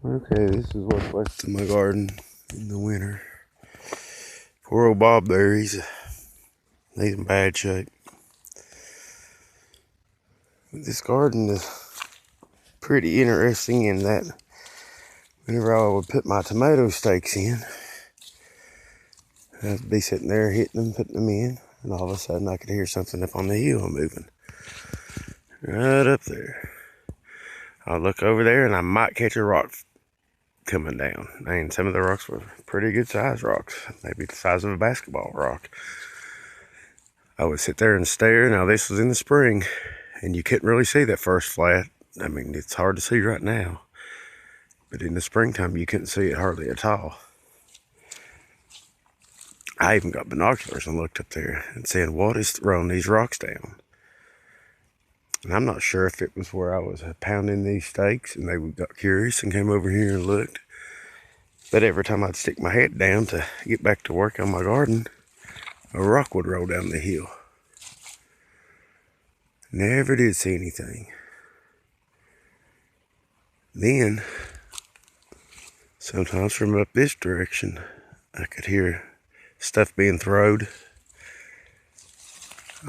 Okay, this is what's left of my garden in the winter. Poor old Bob there, he's in bad shape. This garden is pretty interesting in that whenever I would put my tomato stakes in, I'd be sitting there hitting them, putting them in, and all of a sudden I could hear something up on the hill moving. Right up there. I'd look over there and I might catch a rock coming down. And some of the rocks were pretty good sized rocks, maybe the size of a basketball rock. I would sit there and stare. Now this was in the spring and you couldn't really see that first flat. I mean, it's hard to see right now, but in the springtime you couldn't see it hardly at all. I even got binoculars and looked up there and said, what is throwing these rocks down? And I'm not sure if it was where I was pounding these stakes and they got curious and came over here and looked. But every time I'd stick my head down to get back to work on my garden, a rock would roll down the hill. Never did see anything. Then, sometimes from up this direction, I could hear stuff being thrown.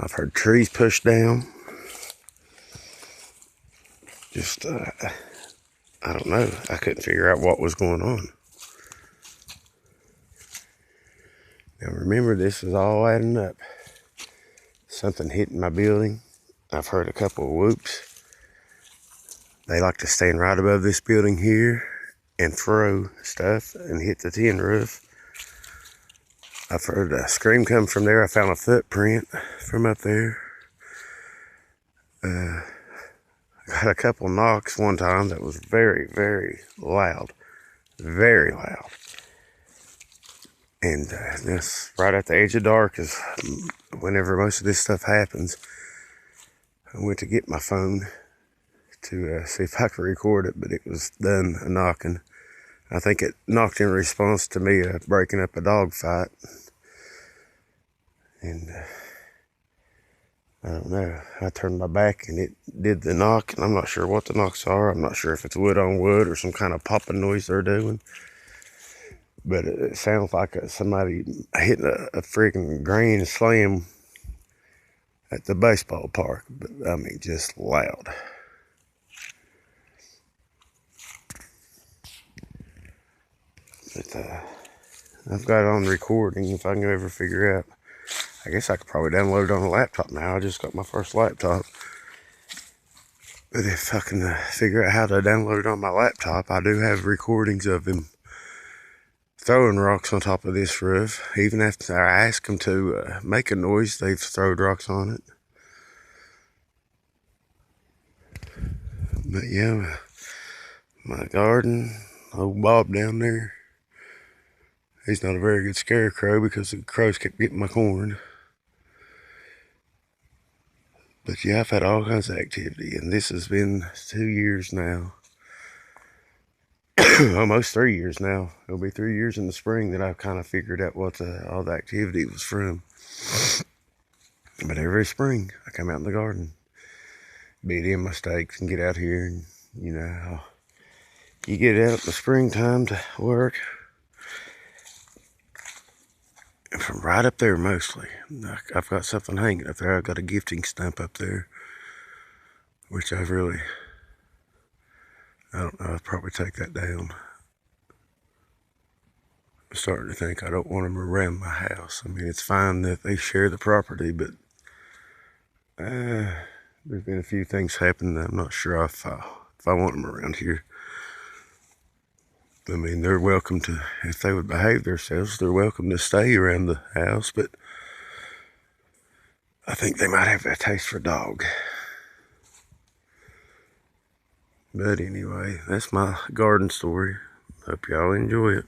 I've heard trees pushed down. Just, I don't know. I couldn't figure out what was going on. Now remember, this is all adding up. Something hitting my building. I've heard a couple of whoops. They like to stand right above this building here and throw stuff and hit the tin roof. I've heard a scream come from there. I found a footprint from up there. Got a couple knocks one time that was very, very loud. Very loud. And this right at the edge of dark is whenever most of this stuff happens. I went to get my phone to see if I could record it, but it was done a knocking. I think it knocked in response to me breaking up a dog fight. And I don't know. I turned my back and it did the knock, and I'm not sure what the knocks are. I'm not sure if it's wood on wood or some kind of popping noise they're doing. But it sounds like somebody hitting a freaking grand slam at the baseball park. But I mean, just loud. But I've got it on recording if I can ever figure out. I guess I could probably download it on a laptop now. I just got my first laptop. But if I can figure out how to download it on my laptop, I do have recordings of him throwing rocks on top of this roof. Even after I asked them to make a noise, they've thrown rocks on it. But yeah, my garden, old Bob down there, he's not a very good scarecrow because the crows kept getting my corn. But yeah, I've had all kinds of activity, and this has been 2 years now. Almost 3 years now. It'll be 3 years in the spring that I've kind of figured out what all the activity was from. But every spring, I come out in the garden, beat in my stakes and get out here, and you know, you get out in the springtime to work. And from right up there mostly. I've got something hanging up there. I've got a gifting stump up there, which I don't know, I'll probably take that down. I'm starting to think I don't want them around my house. I mean, it's fine that they share the property, but there's been a few things happen that I'm not sure if I want them around here. I mean, they're welcome to, if they would behave themselves, they're welcome to stay around the house, but I think they might have a taste for dog. But anyway, that's my garden story. Hope y'all enjoy it.